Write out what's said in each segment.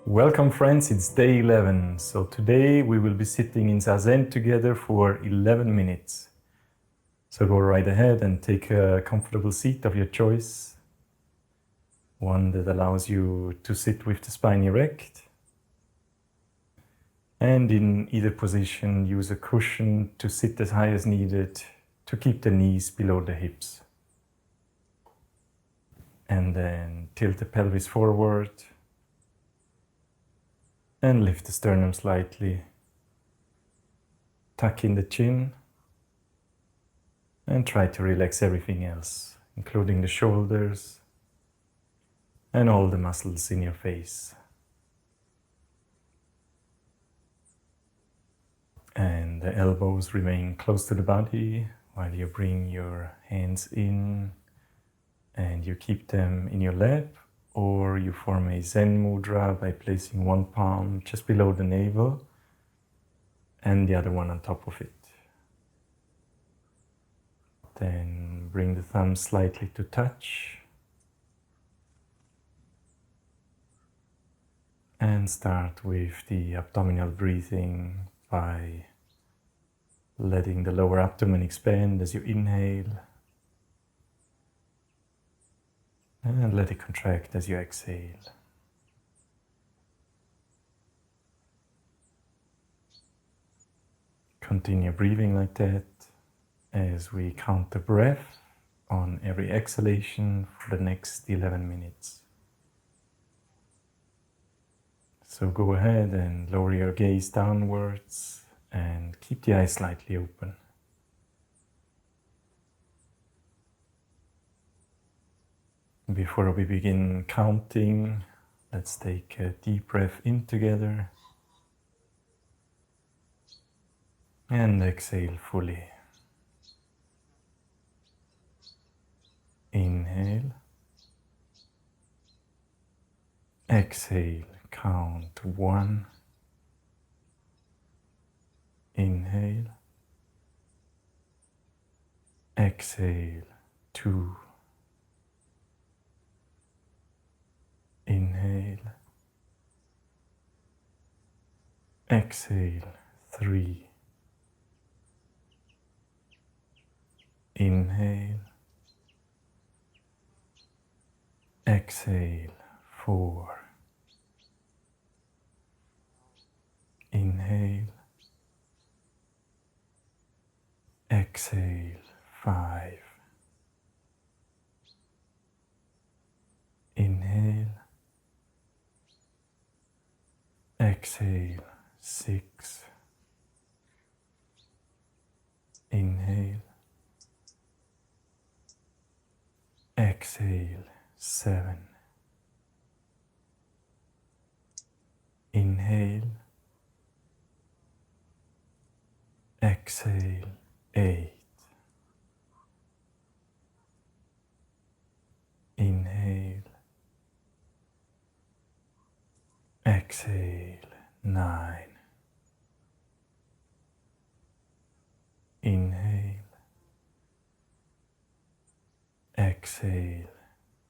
Welcome friends, it's day 11. So today we will be sitting in Zazen together for 11 minutes. So go right ahead and take a comfortable seat of your choice. One that allows you to sit with the spine erect. And in either position, use a cushion to sit as high as needed to keep the knees below the hips. And then tilt the pelvis forward. And lift the sternum slightly. Tuck in the chin. And try to relax everything else, including the shoulders and all the muscles in your face. And the elbows remain close to the body while you bring your hands in and you keep them in your lap, or you form a Zen mudra by placing one palm just below the navel and the other one on top of it. Then bring the thumbs slightly to touch and start with the abdominal breathing by letting the lower abdomen expand as you inhale and let it contract as you exhale. Continue breathing like that as we count the breath on every exhalation for the next 11 minutes. So go ahead and lower your gaze downwards and keep the eyes slightly open. Before we begin counting, let's take a deep breath in together and exhale fully. Inhale, exhale, count 1, inhale, exhale 2, inhale, exhale 3, inhale, exhale 4, inhale, exhale 5, inhale, exhale 6, inhale, exhale 7, inhale, exhale 8, inhale, exhale 9, inhale, exhale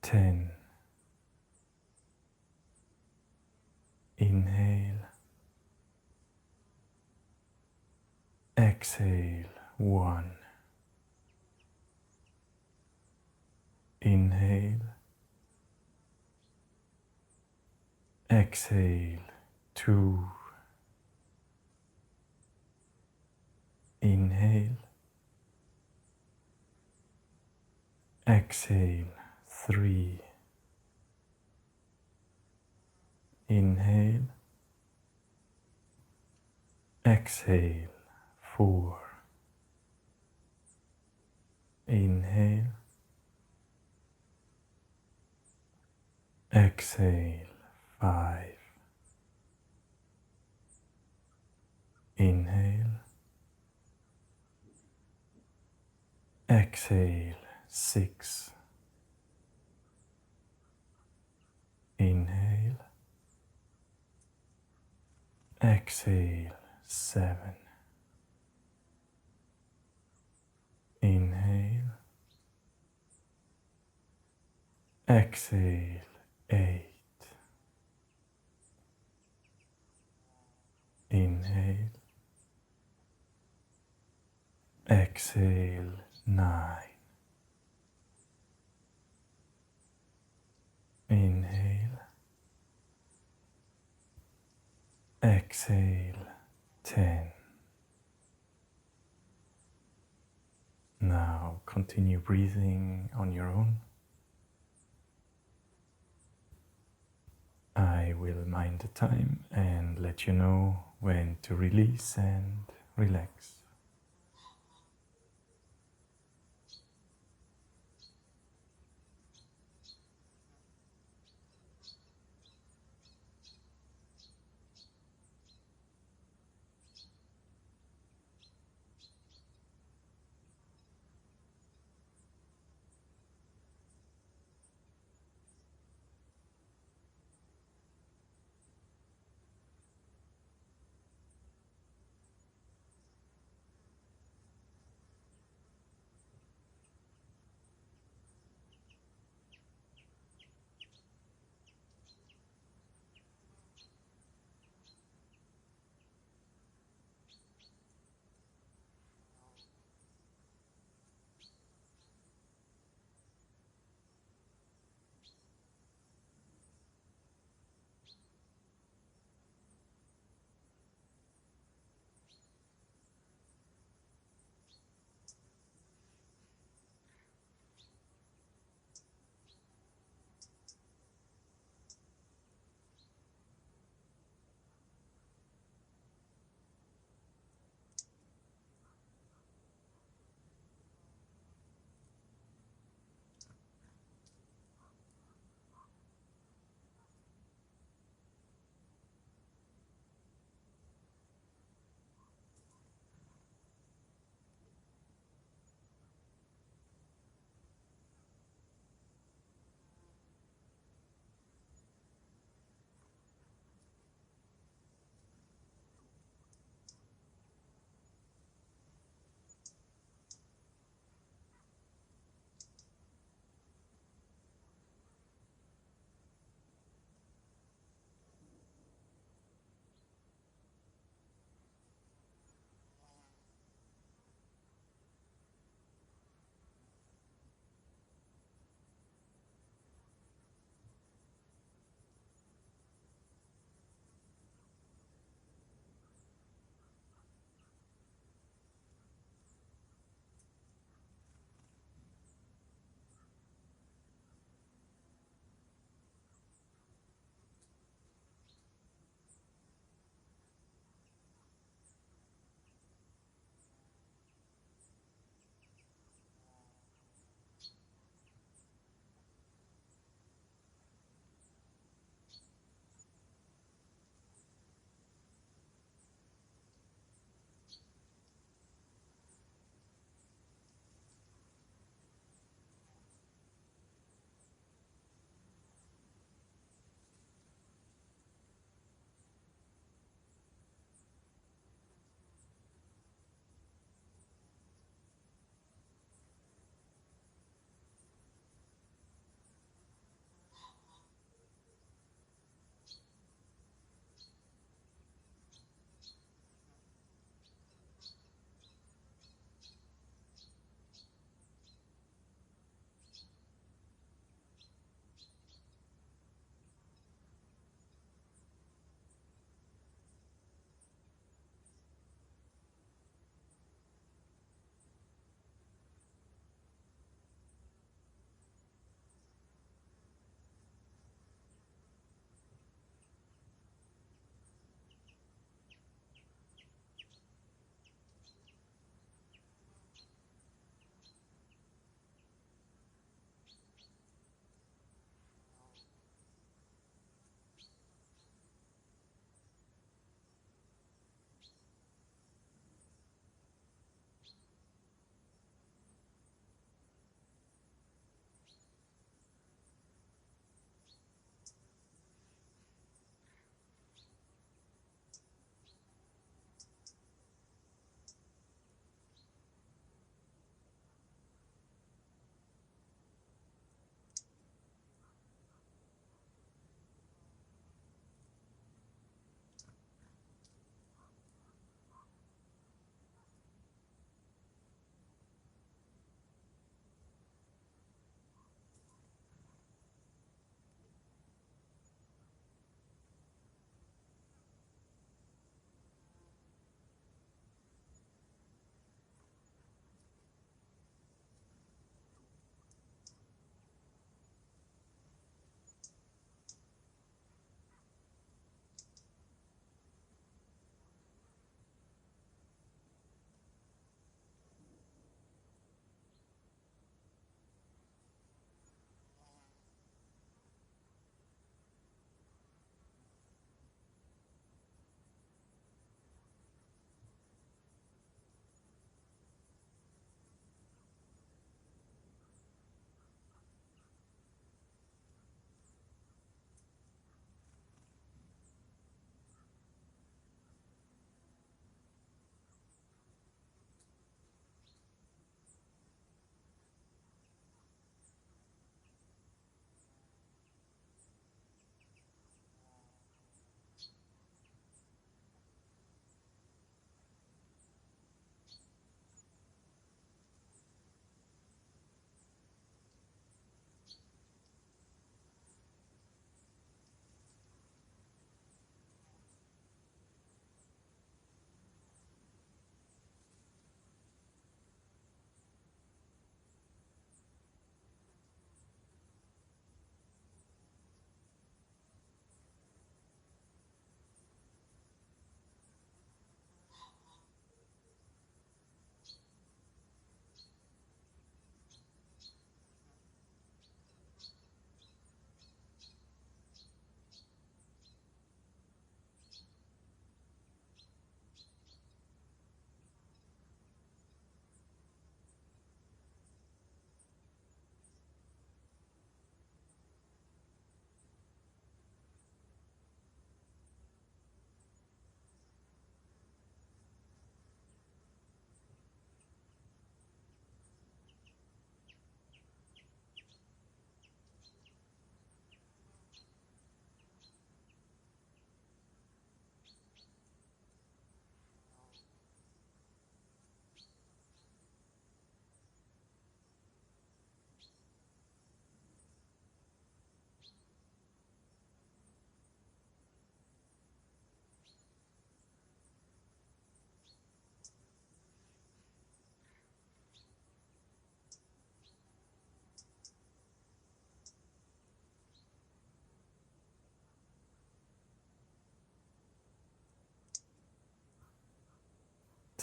10, inhale, exhale 1, inhale, exhale 2, inhale, exhale 3, inhale, exhale 4, inhale, exhale 5, inhale, exhale 6, inhale, exhale 7, inhale, exhale 8, Inhale. Exhale, 9. Inhale. Exhale, 10. Now continue breathing on your own. I will mind the time and let you know when to release and relax.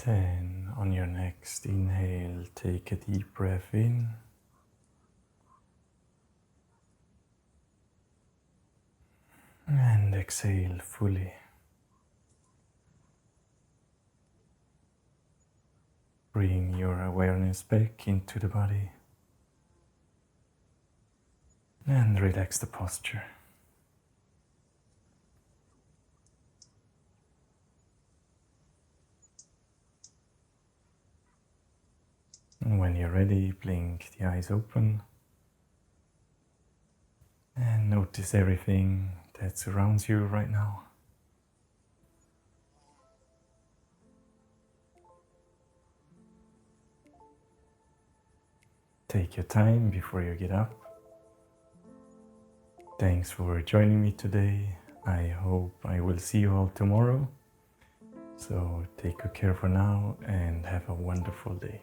Then on your next inhale, take a deep breath in. And exhale fully. Bring your awareness back into the body. And relax the posture. And when you're ready, blink the eyes open. And notice everything that surrounds you right now. Take your time before you get up. Thanks for joining me today. I hope I will see you all tomorrow. So take good care for now and have a wonderful day.